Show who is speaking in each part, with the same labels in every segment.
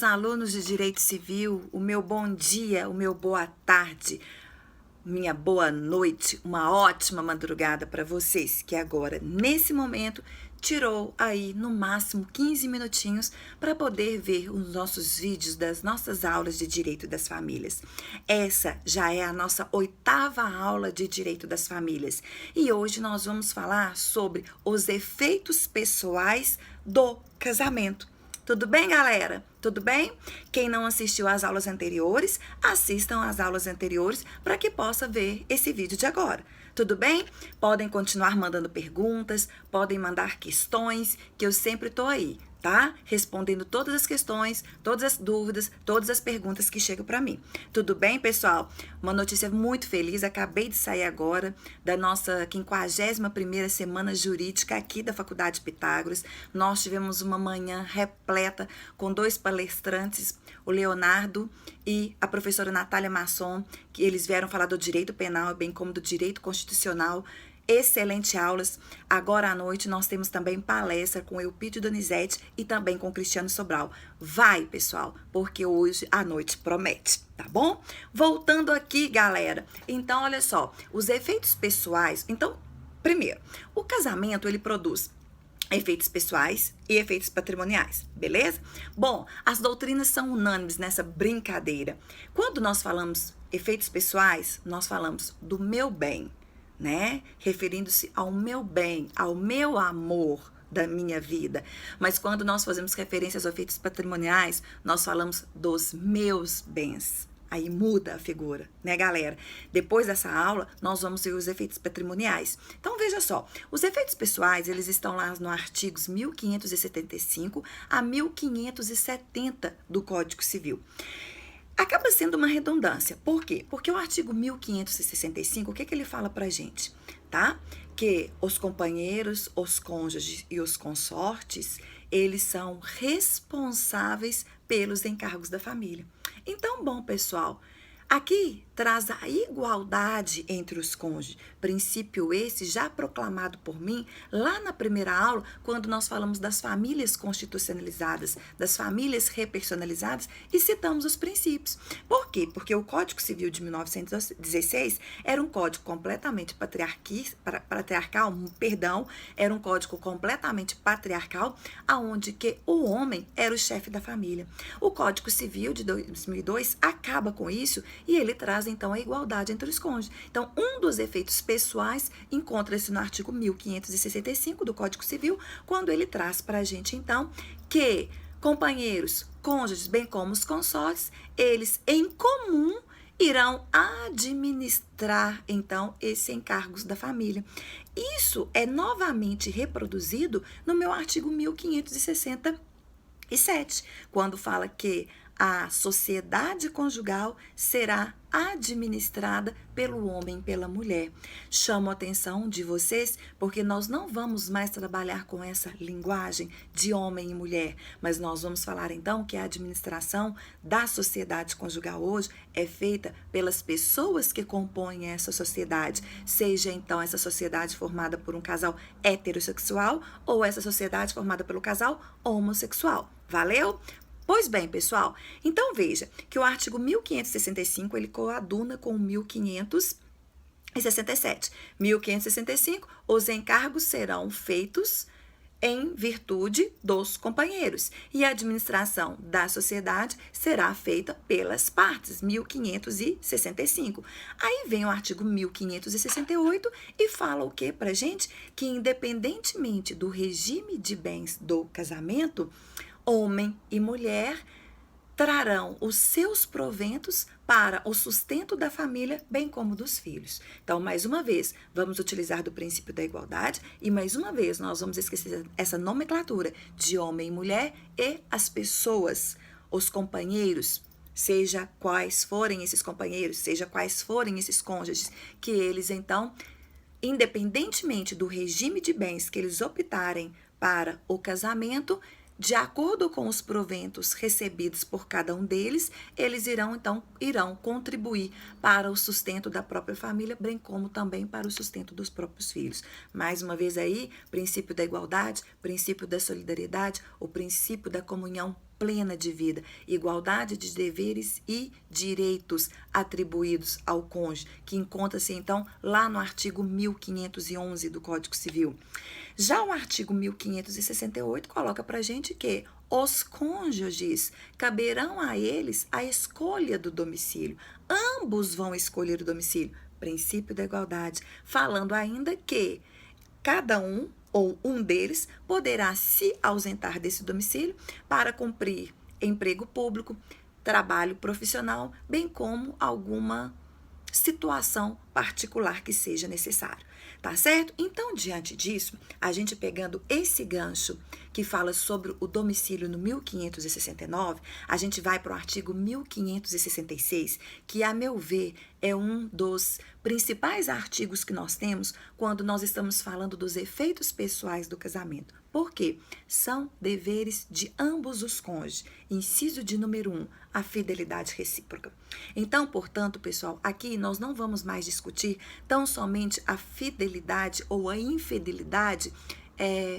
Speaker 1: alunos de Direito Civil, o meu bom dia, o meu boa tarde, minha boa noite, uma ótima madrugada para vocês, que agora, nesse momento, tirou aí no máximo 15 minutinhos para poder ver os nossos vídeos das nossas aulas de Direito das Famílias. Essa já é a nossa 8ª aula de Direito das Famílias e hoje nós vamos falar sobre os efeitos pessoais do casamento. Tudo bem, galera? Tudo bem? Quem não assistiu às aulas anteriores, assistam às aulas anteriores para que possa ver esse vídeo de agora. Tudo bem? Podem continuar mandando perguntas, podem mandar questões, que eu sempre tô aí, tá? Respondendo todas as questões, todas as dúvidas, todas as perguntas que chegam para mim. Tudo bem, pessoal? Uma notícia muito feliz, acabei de sair agora da nossa 51ª semana jurídica aqui da Faculdade Pitágoras. Nós tivemos uma manhã repleta com 2 palestrantes, o Leonardo e a professora Natália Masson, que eles vieram falar do direito penal, bem como do direito constitucional. Excelentes aulas. Agora à noite nós temos também palestra com Eupídio Donizete e também com Cristiano Sobral. Vai, pessoal, porque hoje à noite promete, tá bom? Voltando aqui, galera. Então, olha só, os efeitos pessoais. Então, primeiro, o casamento ele produz efeitos pessoais e efeitos patrimoniais, beleza? Bom, as doutrinas são unânimes nessa brincadeira. Quando nós falamos efeitos pessoais, nós falamos do meu bem, né? Referindo-se ao meu bem, ao meu amor da minha vida. Mas quando nós fazemos referência aos efeitos patrimoniais, nós falamos dos meus bens. Aí muda a figura, né, galera? Depois dessa aula, nós vamos ver os efeitos patrimoniais. Então, veja só, os efeitos pessoais, eles estão lá no artigos 1575 a 1570 do Código Civil. Acaba sendo uma redundância. Por quê? Porque o artigo 1565, o que ele fala pra gente, tá? Que os companheiros, os cônjuges e os consortes, eles são responsáveis pelos encargos da família. Então, bom, pessoal, aqui traz a igualdade entre os cônjuges, princípio esse já proclamado por mim lá na primeira aula, quando nós falamos das famílias constitucionalizadas, das famílias repersonalizadas e citamos os princípios. Por quê? Porque o Código Civil de 1916 era um código completamente era um código completamente patriarcal, aonde que o homem era o chefe da família. O Código Civil de 2002 acaba com isso e ele traz então a igualdade entre os cônjuges. Então, um dos efeitos pessoais encontra-se no artigo 1565 do Código Civil, quando ele traz para a gente então que companheiros, cônjuges, bem como os consortes, eles em comum irão administrar então esses encargos da família. Isso é novamente reproduzido no meu artigo 1567, quando fala que a sociedade conjugal será administrada pelo homem e pela mulher. Chamo a atenção de vocês porque nós não vamos mais trabalhar com essa linguagem de homem e mulher, mas nós vamos falar então que a administração da sociedade conjugal hoje é feita pelas pessoas que compõem essa sociedade, seja então essa sociedade formada por um casal heterossexual ou essa sociedade formada pelo casal homossexual. Valeu? Pois bem, pessoal, então veja que o artigo 1565, ele coaduna com o 1567. 1565, os encargos serão feitos em virtude dos companheiros e a administração da sociedade será feita pelas partes, 1565. Aí vem o artigo 1568 e fala o que pra gente? Que independentemente do regime de bens do casamento, homem e mulher trarão os seus proventos para o sustento da família, bem como dos filhos. Então, mais uma vez, vamos utilizar do princípio da igualdade e, mais uma vez, nós vamos esquecer essa nomenclatura de homem e mulher e as pessoas, os companheiros, seja quais forem esses companheiros, seja quais forem esses cônjuges, que eles, então, independentemente do regime de bens que eles optarem para o casamento, de acordo com os proventos recebidos por cada um deles, eles irão contribuir para o sustento da própria família, bem como também para o sustento dos próprios filhos. Mais uma vez aí, princípio da igualdade, princípio da solidariedade, o princípio da comunhão plena de vida, igualdade de deveres e direitos atribuídos ao cônjuge, que encontra-se então lá no artigo 1511 do Código Civil. Já o artigo 1568 coloca pra gente que os cônjuges caberão a eles a escolha do domicílio. Ambos vão escolher o domicílio. Princípio da igualdade, falando ainda que cada um ou um deles poderá se ausentar desse domicílio para cumprir emprego público, trabalho profissional, bem como alguma situação particular que seja necessário. Tá certo? Então, diante disso, a gente pegando esse gancho que fala sobre o domicílio no 1569, a gente vai para o artigo 1566, que, a meu ver, é um dos principais artigos que nós temos quando nós estamos falando dos efeitos pessoais do casamento. Por quê? São deveres de ambos os cônjuges. Inciso de número 1, a fidelidade recíproca. Então, portanto, pessoal, aqui nós não vamos mais discutir tão somente a fidelidade ou a infidelidade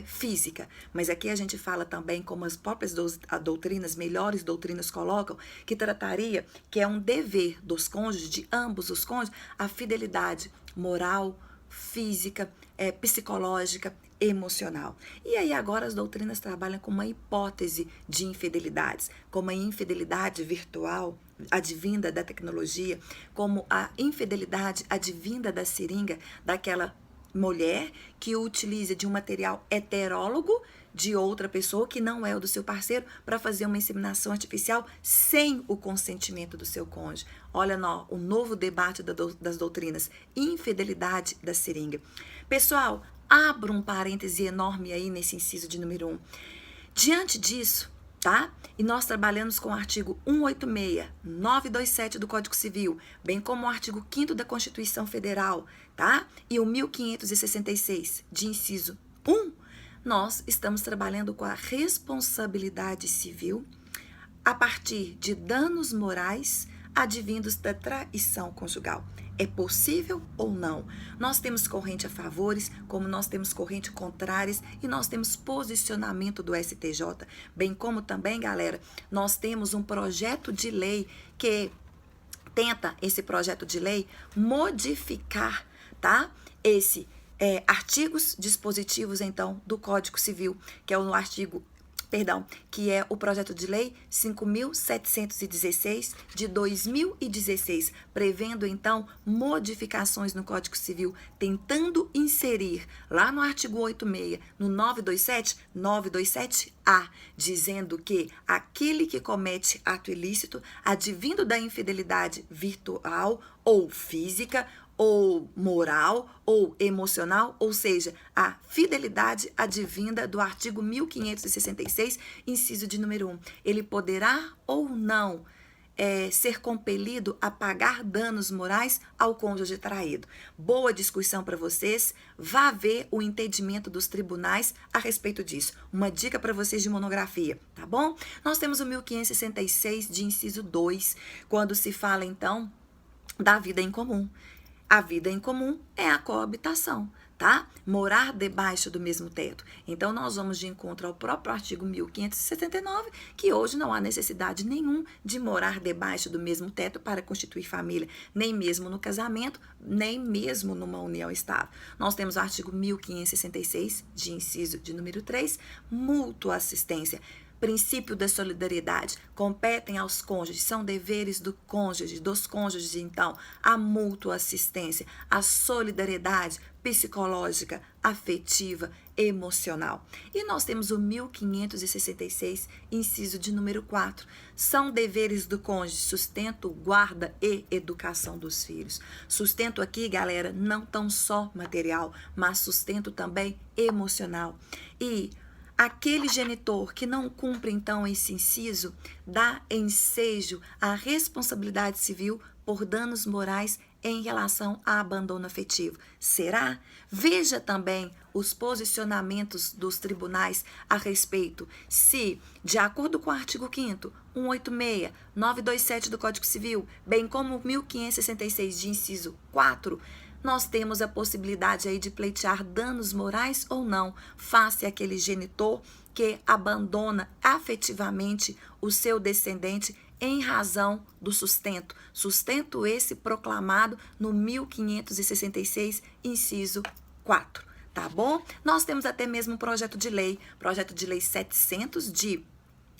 Speaker 1: física, mas aqui a gente fala também, como as próprias doutrinas, melhores doutrinas colocam, que trataria que é um dever dos cônjuges, de ambos os cônjuges, a fidelidade moral, física, psicológica, emocional. E aí agora as doutrinas trabalham com uma hipótese de infidelidades, como a infidelidade virtual, advinda da tecnologia, como a infidelidade advinda da seringa, daquela mulher que utiliza de um material heterólogo de outra pessoa que não é o do seu parceiro para fazer uma inseminação artificial sem o consentimento do seu cônjuge. Olha o novo debate das doutrinas, infidelidade da seringa. Pessoal, abro um parêntese enorme aí nesse inciso de número 1. Diante disso, tá? E nós trabalhamos com o artigo 186, 927 do Código Civil, bem como o artigo 5º da Constituição Federal, tá? E o 1566, de inciso 1, nós estamos trabalhando com a responsabilidade civil a partir de danos morais advindos da traição conjugal. É possível ou não? Nós temos corrente a favores, como nós temos corrente contrárias e nós temos posicionamento do STJ, bem como também, galera, nós temos um projeto de lei que tenta, esse projeto de lei, modificar, tá? Artigos dispositivos, então, do Código Civil, que é o artigo que é o projeto de lei 5.716 de 2016, prevendo, então, modificações no Código Civil, tentando inserir lá no artigo 86, no 927A, dizendo que aquele que comete ato ilícito, advindo da infidelidade virtual ou física, ou moral, ou emocional, ou seja, a fidelidade advinda do artigo 1566, inciso de número 1. Ele poderá ou não ser compelido a pagar danos morais ao cônjuge traído. Boa discussão para vocês, vá ver o entendimento dos tribunais a respeito disso. Uma dica para vocês de monografia, tá bom? Nós temos o 1566 de inciso 2, quando se fala, então, da vida em comum. A vida em comum é a coabitação, tá? Morar debaixo do mesmo teto. Então, nós vamos de encontro ao próprio artigo 1579, que hoje não há necessidade nenhum de morar debaixo do mesmo teto para constituir família, nem mesmo no casamento, nem mesmo numa união estável. Nós temos o artigo 1566, de inciso de número 3, mútua assistência. Princípio da solidariedade, competem aos cônjuges, são deveres dos cônjuges, então, a mútua assistência, a solidariedade psicológica, afetiva, emocional. E nós temos o 1566, inciso de número 4, são deveres do cônjuge, sustento, guarda e educação dos filhos. Sustento aqui, galera, não tão só material, mas sustento também emocional. E aquele genitor que não cumpre, então, esse inciso, dá ensejo à responsabilidade civil por danos morais em relação a abandono afetivo. Será? Veja também os posicionamentos dos tribunais a respeito se, de acordo com o artigo 5º, 186, 927 do Código Civil, bem como o 1566 de inciso 4, nós temos a possibilidade aí de pleitear danos morais ou não face àquele genitor que abandona afetivamente o seu descendente em razão do sustento. Sustento esse proclamado no 1566, inciso 4. Tá bom? Nós temos até mesmo um projeto de lei 700 de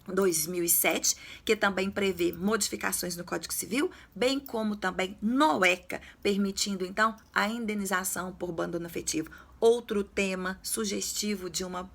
Speaker 1: 2007, que também prevê modificações no Código Civil, bem como também no ECA, permitindo então a indenização por abandono afetivo. Outro tema sugestivo de um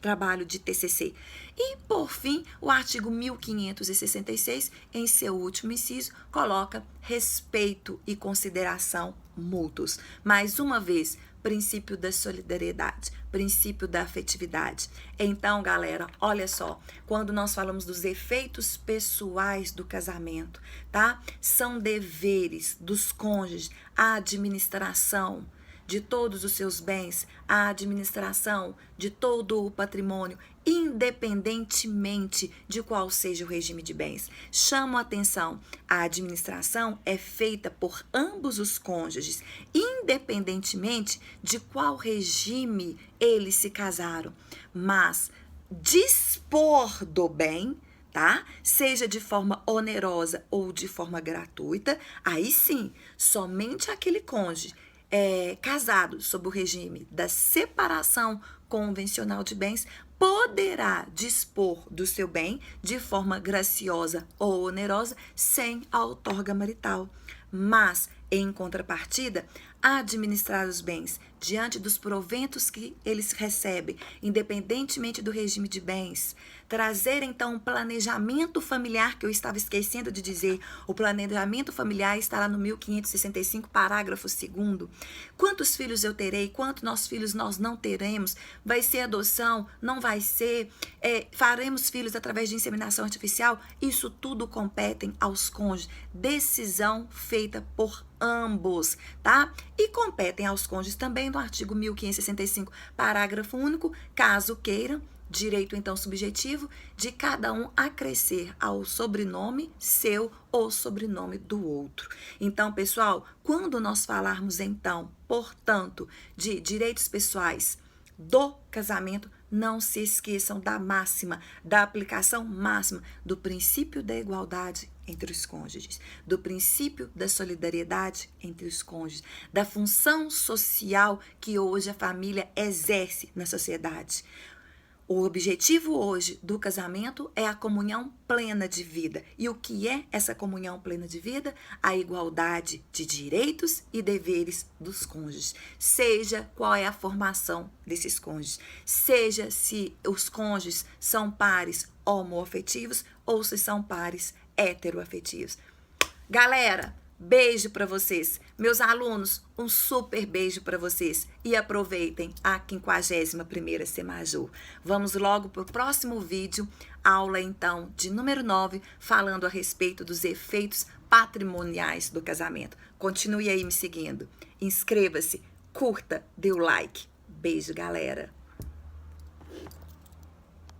Speaker 1: trabalho de TCC. E, por fim, o artigo 1566, em seu último inciso, coloca respeito e consideração mútuos. Mais uma vez, princípio da solidariedade, princípio da afetividade. Então, galera, olha só, quando nós falamos dos efeitos pessoais do casamento, tá? São deveres dos cônjuges a administração de todos os seus bens, a administração de todo o patrimônio, independentemente de qual seja o regime de bens. Chamo a atenção, a administração é feita por ambos os cônjuges, independentemente de qual regime eles se casaram. Mas dispor do bem, tá? Seja de forma onerosa ou de forma gratuita, aí sim, somente aquele cônjuge casado sob o regime da separação convencional de bens poderá dispor do seu bem de forma graciosa ou onerosa sem a outorga marital. Mas, em contrapartida, administrar os bens diante dos proventos que eles recebem, independentemente do regime de bens, trazer então um planejamento familiar, que eu estava esquecendo de dizer, o planejamento familiar está lá no 1565, parágrafo 2º. Quantos filhos eu terei, quantos nossos filhos nós não teremos, vai ser adoção, não vai ser, faremos filhos através de inseminação artificial, isso tudo competem aos cônjuges, decisão feita por ambos, tá? E competem aos cônjuges também no artigo 1565, parágrafo único, caso queiram, direito então subjetivo de cada um acrescer ao sobrenome seu ou sobrenome do outro. Então, pessoal, quando nós falarmos então, portanto, de direitos pessoais do casamento, não se esqueçam da máxima, da aplicação máxima do princípio da igualdade entre os cônjuges, do princípio da solidariedade entre os cônjuges, da função social que hoje a família exerce na sociedade. O objetivo hoje do casamento é a comunhão plena de vida. E o que é essa comunhão plena de vida? A igualdade de direitos e deveres dos cônjuges. Seja qual é a formação desses cônjuges. Seja se os cônjuges são pares homoafetivos ou se são pares heteroafetivos. Galera, beijo para vocês. Meus alunos, um super beijo para vocês. E aproveitem a 51ª Semajur. Vamos logo para o próximo vídeo, aula então de número 9, falando a respeito dos efeitos patrimoniais do casamento. Continue aí me seguindo. Inscreva-se, curta, dê o like. Beijo, galera.